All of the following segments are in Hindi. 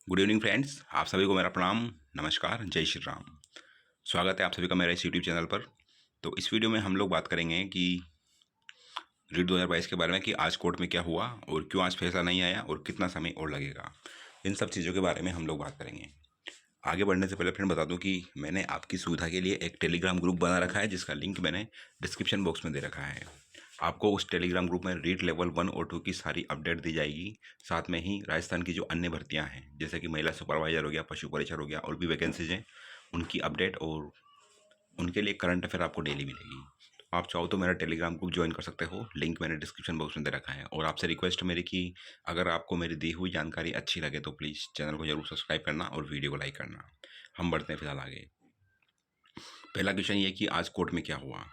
गुड इवनिंग फ्रेंड्स, आप सभी को मेरा प्रणाम, नमस्कार, जय श्री राम। स्वागत है आप सभी का मेरे इस यूट्यूब चैनल पर। तो इस वीडियो में हम लोग बात करेंगे कि रीट 2022 के बारे में कि आज कोर्ट में क्या हुआ और क्यों आज फैसला नहीं आया और कितना समय और लगेगा। इन सब चीज़ों के बारे में हम लोग बात करेंगे। आगे बढ़ने से पहले फ्रेंड बता दूं कि मैंने आपकी सुविधा के लिए एक टेलीग्राम ग्रुप बना रखा है, जिसका लिंक मैंने डिस्क्रिप्शन बॉक्स में दे रखा है। आपको उस टेलीग्राम ग्रुप में रीट लेवल 1 और 2 की सारी अपडेट दी जाएगी। साथ में ही राजस्थान की जो अन्य भर्तियां हैं, जैसे कि महिला सुपरवाइजर हो गया, पशु परिचर हो गया, और भी वैकेंसीज हैं, उनकी अपडेट और उनके लिए करंट अफेयर आपको डेली मिलेगी। तो आप चाहो तो मेरा टेलीग्राम ग्रुप ज्वाइन कर सकते हो, लिंक मैंने डिस्क्रिप्शन बॉक्स में दे रखा है। और आपसे रिक्वेस्ट मेरी कि अगर आपको मेरी दी हुई जानकारी अच्छी लगे तो प्लीज़ चैनल को जरूर सब्सक्राइब करना और वीडियो को लाइक करना। हम बढ़ते हैं फिलहाल आगे। पहला क्वेश्चन ये कि आज कोर्ट में क्या हुआ।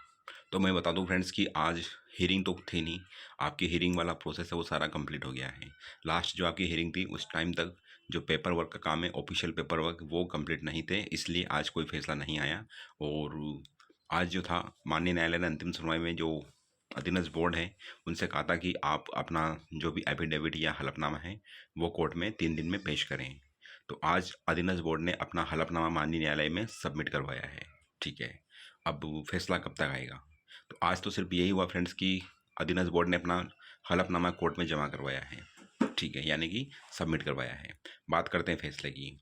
तो मैं बता दूं फ्रेंड्स कि आज हियरिंग तो थी नहीं, आपकी हियरिंग वाला प्रोसेस है वो सारा कंप्लीट हो गया है। लास्ट जो आपकी हियरिंग थी उस टाइम तक जो पेपर वर्क का काम है, ऑफिशियल पेपर वर्क, वो कंप्लीट नहीं थे, इसलिए आज कोई फैसला नहीं आया। और आज जो था, माननीय न्यायालय ने अंतिम सुनवाई में जो अधीनस्थ बोर्ड है उनसे कहा था कि आप अपना जो भी एफिडेविट या हलफनामा है वो कोर्ट में 3 दिन में पेश करें। तो आज अधीनस्थ बोर्ड ने अपना हलफनामा माननीय न्यायालय में सबमिट करवाया है। ठीक है, अब फैसला कब तक आएगा। तो आज तो सिर्फ यही हुआ फ्रेंड्स कि अधीनस्थ बोर्ड ने अपना हलफनामा कोर्ट में जमा करवाया है। ठीक है, यानी कि सबमिट करवाया है। बात करते हैं फैसले की।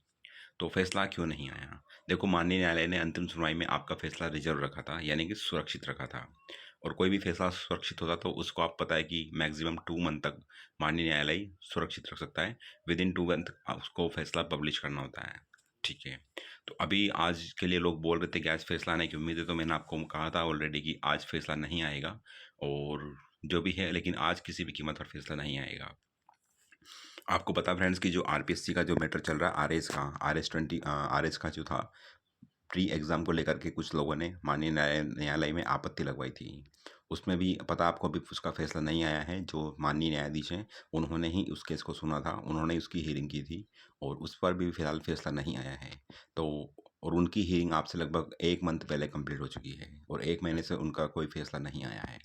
तो फैसला क्यों नहीं आया। देखो, माननीय न्यायालय ने अंतिम सुनवाई में आपका फैसला रिजर्व रखा था, यानी कि सुरक्षित रखा था। और कोई भी फैसला सुरक्षित होता तो उसको आप पता है कि मैक्सिमम 2 मंथ तक माननीय न्यायालय सुरक्षित रख सकता है। विद इन 2 मंथ उसको फैसला पब्लिश करना होता है। ठीक है, तो अभी आज के लिए लोग बोल रहे थे कि आज फैसला आने की उम्मीद है, तो मैंने आपको कहा था ऑलरेडी कि आज फैसला नहीं आएगा। और जो भी है, लेकिन आज किसी भी कीमत पर फैसला नहीं आएगा। आपको पता फ्रेंड्स कि जो आरपीएससी का जो मैटर चल रहा है, आर एस का जो था, प्री एग्ज़ाम को लेकर के कुछ लोगों ने माननीय न्यायालय में आपत्ति लगवाई थी। उसमें भी पता आपको अभी उसका फैसला नहीं आया है। जो माननीय न्यायाधीश हैं उन्होंने ही उस केस को सुना था, उन्होंने उसकी हियरिंग की थी और उस पर भी फिलहाल फैसला नहीं आया है। तो और उनकी हियरिंग आपसे लगभग 1 मंथ पहले कंप्लीट हो चुकी है और 1 महीने से उनका कोई फैसला नहीं आया है।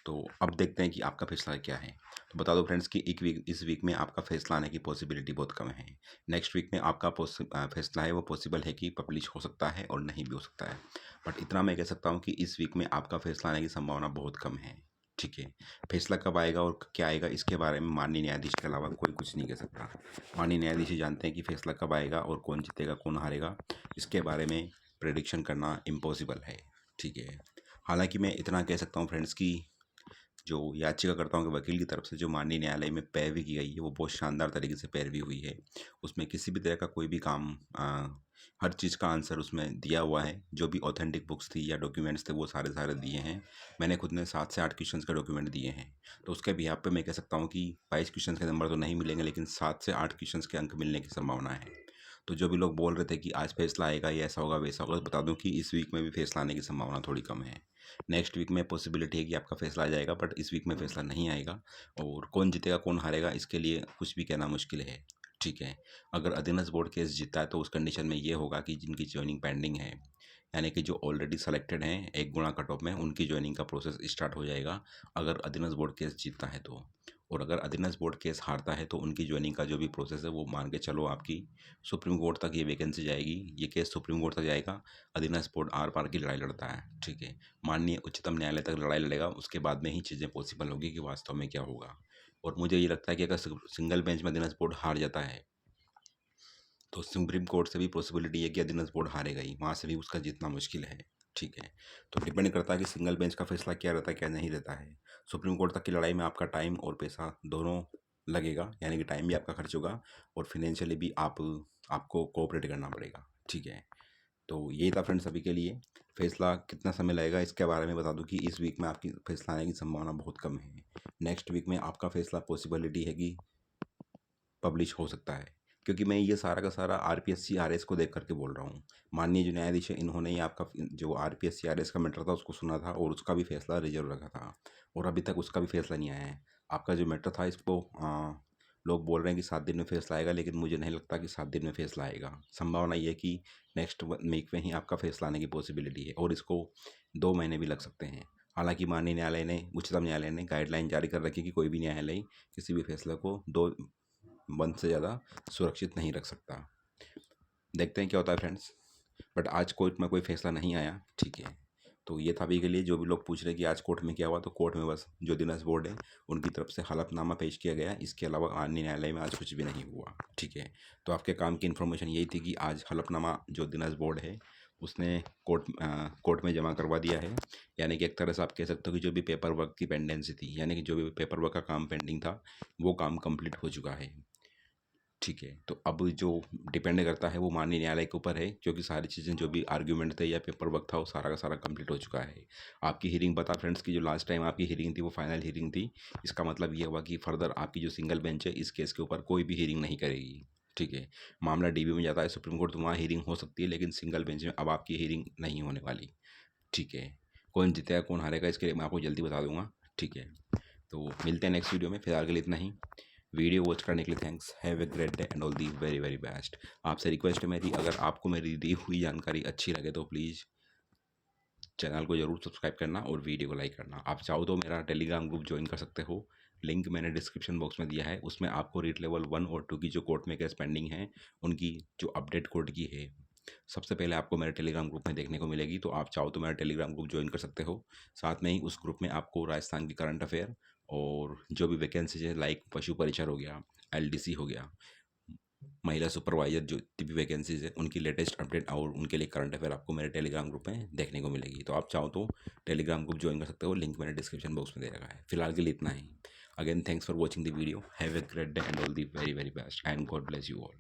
तो अब देखते हैं कि आपका फैसला क्या है। तो बता दो फ्रेंड्स कि इस वीक में आपका फैसला आने की पॉसिबिलिटी बहुत कम है। नेक्स्ट वीक में आपका फैसला है वो पॉसिबल है कि पब्लिश हो सकता है और नहीं भी हो सकता है। बट इतना मैं कह सकता हूँ कि इस वीक में आपका फैसला आने की संभावना बहुत कम है। ठीक है, फैसला कब आएगा और क्या आएगा इसके बारे में माननीय न्यायाधीश के अलावा कोई कुछ नहीं कह सकता। माननीय न्यायाधीश ही जानते हैं कि फैसला कब आएगा और कौन जीतेगा कौन हारेगा। इसके बारे में प्रेडिक्शन करना इम्पॉसिबल है। ठीक है, हालांकि मैं इतना कह सकता हूँ फ्रेंड्स कि जो याचिकाकर्ताओं के वकील की तरफ से जो माननीय न्यायालय में पैरवी की गई है वो बहुत शानदार तरीके से पैरवी हुई है। उसमें किसी भी तरह का कोई भी काम हर चीज़ का आंसर उसमें दिया हुआ है। जो भी ऑथेंटिक बुक्स थी या डॉक्यूमेंट्स थे वो सारे सारे दिए हैं। मैंने खुद ने 7 से 8 क्वेश्चंस के डॉक्यूमेंट दिए हैं। तो उसके बिहाफ पे मैं कह सकता हूँ कि 22 क्वेश्चंस के नंबर तो नहीं मिलेंगे, लेकिन 7 से 8 क्वेश्चंस के अंक मिलने की संभावना है। तो जो भी लोग बोल रहे थे कि आज फैसला आएगा या ऐसा होगा वैसा होगा, तो बता दूं कि इस वीक में भी फैसला आने की संभावना थोड़ी कम है। नेक्स्ट वीक में पॉसिबिलिटी है कि आपका फैसला आ जाएगा, बट इस वीक में फैसला नहीं आएगा। और कौन जीतेगा कौन हारेगा इसके लिए कुछ भी कहना मुश्किल है। ठीक है, अगर अधीनस्थ बोर्ड केस जीता है तो उस कंडीशन में ये होगा कि जिनकी ज्वाइनिंग पेंडिंग है, यानी कि जो ऑलरेडी सेलेक्टेड हैं 1 गुणा कट ऑफ में, उनकी ज्वाइनिंग का प्रोसेस स्टार्ट हो जाएगा अगर अधीनस्थ बोर्ड केस जीतता है तो। और अगर अधीनस्थ बोर्ड केस हारता है तो उनकी ज्वाइनिंग का जो भी प्रोसेस है वो मान के चलो आपकी सुप्रीम कोर्ट तक ये वैकेंसी जाएगी, ये केस सुप्रीम कोर्ट तक जाएगा। अधीनस्थ बोर्ड आर पार की लड़ाई लड़ता है। ठीक है, माननीय उच्चतम न्यायालय तक लड़ाई लड़ेगा, उसके बाद में ही चीज़ें पॉसिबल होगी कि वास्तव में क्या होगा। और मुझे ये लगता है कि अगर सिंगल बेंच में अधीनस्थ बोर्ड हार जाता है तो सुप्रीम कोर्ट से भी पॉसिबिलिटी है कि अधीनस्थ बोर्ड हारेगा ही, वहाँ से भी उसका जीतना मुश्किल है। ठीक है, तो डिपेंड करता है कि सिंगल बेंच का फैसला क्या रहता है क्या नहीं रहता है। सुप्रीम कोर्ट तक की लड़ाई में आपका टाइम और पैसा दोनों लगेगा, यानी कि टाइम भी आपका खर्च होगा और फिनेंशियली भी आपको कोऑपरेट करना पड़ेगा। ठीक है, तो ये था फ्रेंड्स अभी के लिए। फैसला कितना समय लगेगा इसके बारे में बता दूं कि इस वीक में आपकी फैसला आने की संभावना बहुत कम है। नेक्स्ट वीक में आपका फैसला पॉसिबिलिटी है कि पब्लिश हो सकता है, क्योंकि मैं ये सारा का सारा आरपीएससी आरएस को देख करके बोल रहा हूँ। माननीय जो न्यायाधीश है इन्होंने ही आपका जो आरपीएससी आरएस का मैटर था उसको सुना था और उसका भी फैसला रिजर्व रखा था और अभी तक उसका भी फैसला नहीं आया है। आपका जो मैटर था इसको लोग बोल रहे हैं कि 7 दिन में फैसला आएगा, लेकिन मुझे नहीं लगता कि 7 दिन में फैसला आएगा। संभावना ये है कि नेक्स्ट वीक में ही आपका फैसला आने की पॉसिबिलिटी है और इसको 2 महीने भी लग सकते हैं। हालांकि माननीय न्यायालय ने, उच्चतम न्यायालय ने गाइडलाइन जारी कर रखी है कि कोई भी न्यायालय किसी भी फैसले को 2 बंद से ज़्यादा सुरक्षित नहीं रख सकता। देखते हैं क्या होता है फ्रेंड्स। बट आज कोर्ट में कोई फैसला नहीं आया, ठीक है। तो ये था अभी के लिए। जो भी लोग पूछ रहे हैं कि आज कोर्ट में क्या हुआ, तो कोर्ट में बस जो दिनस बोर्ड है उनकी तरफ से हलफनामा पेश किया गया। इसके अलावा अन्य न्यायालय में आज कुछ भी नहीं हुआ, ठीक है। तो आपके काम की इन्फॉर्मेशन यही थी कि आज हलफनामा जो दिनस बोर्ड है उसने कोर्ट में जमा करवा दिया है। यानी कि एक तरह से आप कह सकते हो कि जो भी पेपर वर्क की पेंडेंसी थी, यानी कि जो भी पेपर वर्क का काम पेंडिंग था, वो काम कंप्लीट हो चुका है, ठीक है। तो अब जो डिपेंड करता है वो माननीय न्यायालय के ऊपर है, क्योंकि सारी चीज़ें जो भी आर्ग्यूमेंट थे या पेपर वर्क था वो सारा का सारा कंप्लीट हो चुका है। आपकी हियरिंग बता फ्रेंड्स की जो लास्ट टाइम आपकी हियरिंग थी वो फाइनल हियरिंग थी। इसका मतलब ये हुआ कि फर्दर आपकी जो सिंगल बेंच है इस केस के ऊपर कोई भी हियरिंग नहीं करेगी, ठीक है। मामला डीबी में जाता है सुप्रीम कोर्ट, तो वहाँ हियरिंग हो सकती है, लेकिन सिंगल बेंच में अब आपकी हियरिंग नहीं होने वाली, ठीक है। कौन जीतेगा कौन हारेगा इसके लिए मैं आपको जल्दी बता दूंगा, ठीक है। तो मिलते हैं नेक्स्ट वीडियो में। फिलहाल के लिए इतना ही। वीडियो वॉच करने के लिए thanks. Have a great day and all the very very best. आपसे रिक्वेस्ट है मेरी, अगर आपको मेरी दी हुई जानकारी अच्छी लगे तो प्लीज़ चैनल को ज़रूर सब्सक्राइब करना और वीडियो को लाइक करना। आप चाहो तो मेरा टेलीग्राम ग्रुप ज्वाइन कर सकते हो, लिंक मैंने डिस्क्रिप्शन बॉक्स में दिया है। उसमें आपको रीट लेवल 1 और 2 की जो कोर्ट में केस पेंडिंग है उनकी जो अपडेट कोर्ट की है सबसे पहले आपको मेरे टेलीग्राम ग्रुप में देखने को मिलेगी। तो आप चाहो तो मेरा टेलीग्राम ग्रुप ज्वाइन कर सकते हो। साथ में ही उस ग्रुप में आपको राजस्थान की करंट अफेयर और जो भी वैकेंसीज है लाइक पशु परिचर हो गया, एलडीसी हो गया, महिला सुपरवाइजर, जो भी वैकेंसीज है उनकी लेटेस्ट अपडेट और उनके लिए करंट अफेयर आपको मेरे टेलीग्राम ग्रुप में देखने को मिलेगी। तो आप चाहो तो टेलीग्राम ग्रुप ज्वाइन कर सकते हो, लिंक मैंने डिस्क्रिप्शन बॉक्स में दे रखा है। फिलहाल के लिए इतना ही। Again thanks for watching the video. Have a great day and all the very very best and God bless you all.